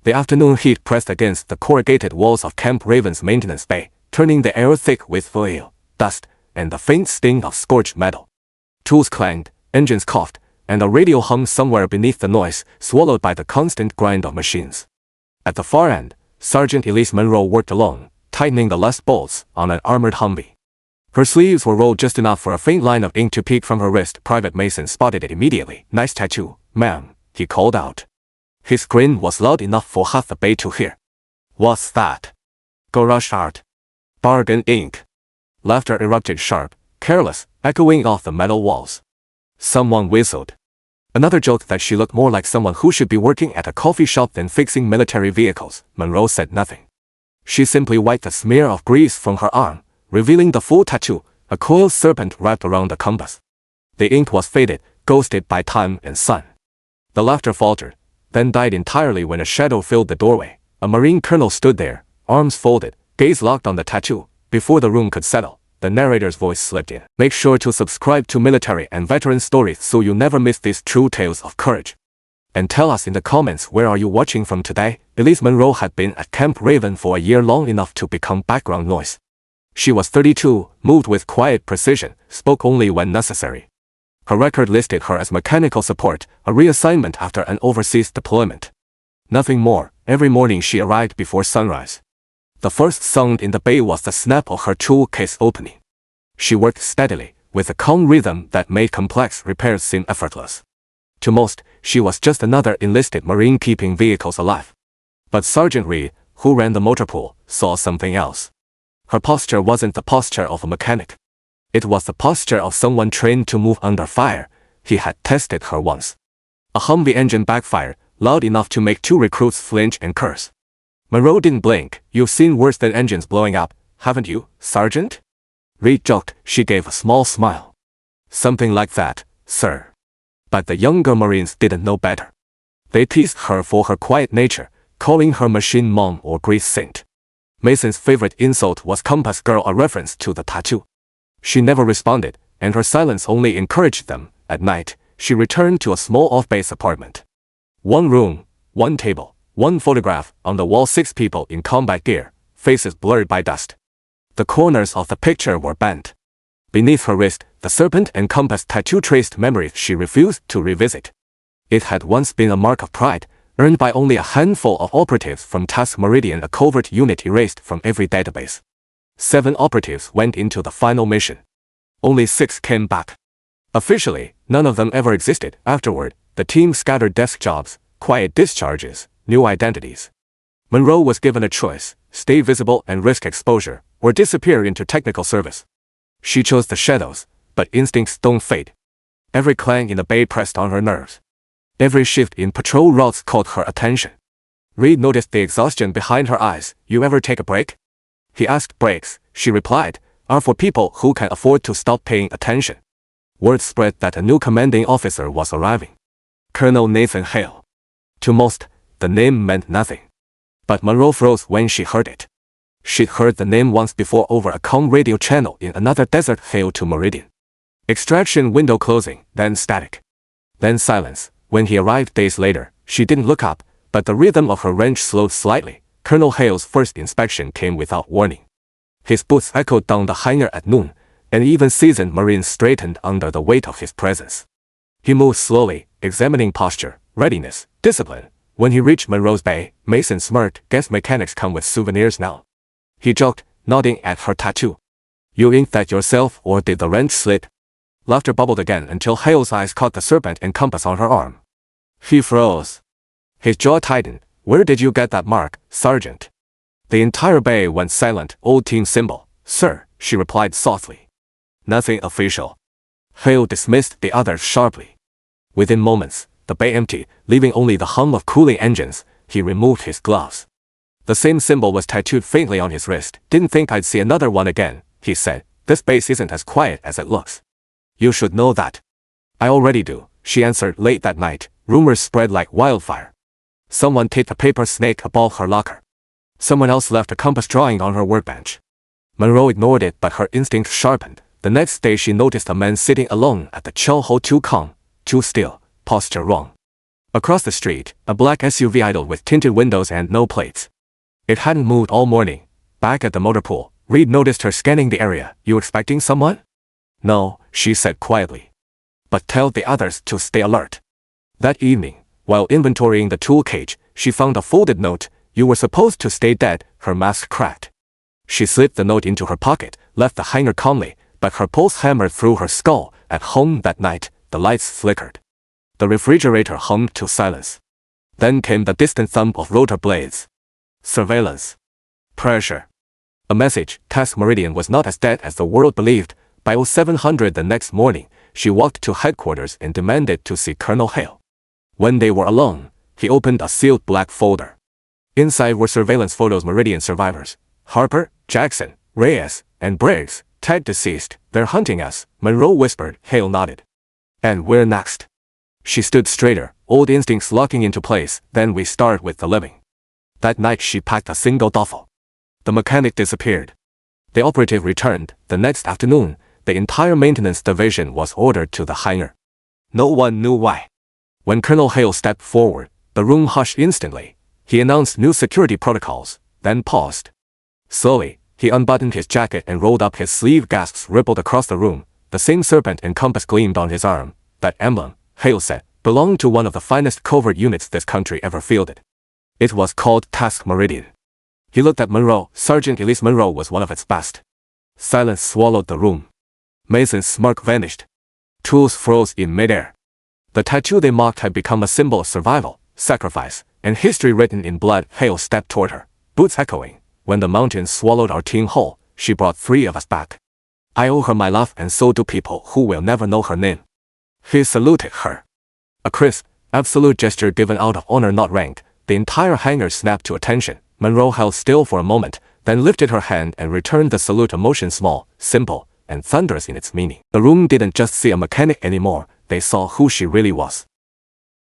The afternoon heat pressed against the corrugated walls of Camp Raven's maintenance bay, turning the air thick with oil, dust, and the faint sting of scorched metal. Tools clanged, engines coughed, and a radio hummed somewhere beneath the noise, swallowed by the constant grind of machines. At the far end, Sergeant Elise Monroe worked alone, tightening the last bolts on an armored Humvee. Her sleeves were rolled just enough for a faint line of ink to peek from her wrist. Private Mason spotted it immediately. "Nice tattoo, ma'am," he called out. His grin was loud enough for half the bay to hear. "What's that?" "Garage art. Bargain ink." Laughter erupted sharp, careless, echoing off the metal walls. Someone whistled. Another joked that she looked more like someone who should be working at a coffee shop than fixing military vehicles. Monroe said nothing. She simply wiped a smear of grease from her arm, revealing the full tattoo, a coiled serpent wrapped around the compass. The ink was faded, ghosted by time and sun. The laughter faltered, then died entirely when a shadow filled the doorway. A Marine colonel stood there, arms folded, gaze locked on the tattoo. Before the room could settle, the narrator's voice slipped in. "Make sure to subscribe to Military and Veteran Stories so you never miss these true tales of courage. And tell us in the comments where are you watching from today." Elise Monroe had been at Camp Raven for a year, long enough to become background noise. She was 32, moved with quiet precision, spoke only when necessary. Her record listed her as mechanical support, a reassignment after an overseas deployment. Nothing more. Every morning she arrived before sunrise. The first sound in the bay was the snap of her tool case opening. She worked steadily, with a calm rhythm that made complex repairs seem effortless. To most, she was just another enlisted Marine keeping vehicles alive. But Sergeant Reed, who ran the motor pool, saw something else. Her posture wasn't the posture of a mechanic. It was the posture of someone trained to move under fire. He had tested her once. A Humvee engine backfired, loud enough to make two recruits flinch and curse. Monroe didn't blink. "You've seen worse than engines blowing up, haven't you, Sergeant?" Reed joked. She gave a small smile. "Something like that, sir." But the younger Marines didn't know better. They teased her for her quiet nature, calling her machine mom or grease saint. Mason's favorite insult was compass girl, a reference to the tattoo. She never responded, and her silence only encouraged them. At night, she returned to a small off-base apartment. One room, one table, one photograph, on the wall 6 people in combat gear, faces blurred by dust. The corners of the picture were bent. Beneath her wrist, the serpent and compass tattoo traced memories she refused to revisit. It had once been a mark of pride, earned by only a handful of operatives from Task Meridian, a covert unit erased from every database. 7 operatives went into the final mission. Only 6 came back. Officially, none of them ever existed. Afterward, the team scattered desk jobs, quiet discharges, new identities. Monroe was given a choice: stay visible and risk exposure, or disappear into technical service. She chose the shadows, but instincts don't fade. Every clang in the bay pressed on her nerves. Every shift in patrol routes caught her attention. Reed noticed the exhaustion behind her eyes. "You ever take a break?" He asked. "Breaks," she replied, "are for people who can afford to stop paying attention." Word spread that a new commanding officer was arriving. Colonel Nathan Hale. To most, the name meant nothing. But Monroe froze when she heard it. She'd heard the name once before over a comm radio channel in another desert. Hale to Meridian. Extraction window closing, then static. Then silence. When he arrived days later, she didn't look up, but the rhythm of her wrench slowed slightly. Colonel Hale's first inspection came without warning. His boots echoed down the hangar at noon, and even seasoned Marines straightened under the weight of his presence. He moved slowly, examining posture, readiness, discipline. When he reached Monroe's bay, Mason smirked. "Guess mechanics come with souvenirs now." He joked, nodding at her tattoo. "You inked that yourself, or did the wrench slit?" Laughter bubbled again until Hale's eyes caught the serpent and compass on her arm. He froze. His jaw tightened. "Where did you get that mark, Sergeant?" The entire bay went silent. "Old team symbol, sir," she replied softly. "Nothing official." Hale dismissed the others sharply. Within moments, the bay emptied, leaving only the hum of cooling engines. He removed his gloves. The same symbol was tattooed faintly on his wrist. "Didn't think I'd see another one again," he said. "This base isn't as quiet as it looks." "You should know that." "I already do," she answered. Late that night, rumors spread like wildfire. Someone taped a paper snake above her locker. Someone else left a compass drawing on her workbench. Monroe ignored it, but her instinct sharpened. The next day she noticed a man sitting alone at the chow hole, too calm, too still, posture wrong. Across the street, a black SUV idled with tinted windows and no plates. It hadn't moved all morning. Back at the motor pool, Reed noticed her scanning the area. You expecting someone? No, she said quietly. But tell the others to stay alert. That evening, while inventorying the tool cage, she found a folded note. You were supposed to stay dead. Her mask cracked. She slipped the note into her pocket, left the hanger calmly, but her pulse hammered through her skull. At home that night, the lights flickered. The refrigerator hummed to silence. Then came the distant thump of rotor blades. Surveillance. Pressure. A message. Task Meridian was not as dead as the world believed. By 0700 the next morning, she walked to headquarters and demanded to see Colonel Hale. When they were alone, he opened a sealed black folder. Inside were surveillance photos of Meridian survivors. Harper, Jackson, Reyes, and Briggs, tagged deceased. They're hunting us, Monroe whispered. Hale nodded. And we're next. She stood straighter, old instincts locking into place. Then we start with the living. That night she packed a single duffel. The mechanic disappeared. The operative returned. The next afternoon, the entire maintenance division was ordered to the hangar. No one knew why. When Colonel Hale stepped forward, the room hushed instantly. He announced new security protocols, then paused. Slowly, he unbuttoned his jacket and rolled up his sleeve. Gasps rippled across the room. The same serpent and compass gleamed on his arm. That emblem, Hale said, belonged to one of the finest covert units this country ever fielded. It was called Task Meridian. He looked at Monroe. Sergeant Elise Monroe was one of its best. Silence swallowed the room. Mason's smirk vanished. Tools froze in midair. The tattoo they mocked had become a symbol of survival, sacrifice, and history written in blood. Hale stepped toward her, boots echoing. When the mountains swallowed our team whole, she brought 3 of us back. I owe her my love, and so do people who will never know her name. He saluted her. A crisp, absolute gesture given out of honor, not rank. The entire hangar snapped to attention. Monroe held still for a moment, then lifted her hand and returned the salute, a motion small, simple, and thunderous in its meaning. The room didn't just see a mechanic anymore, they saw who she really was.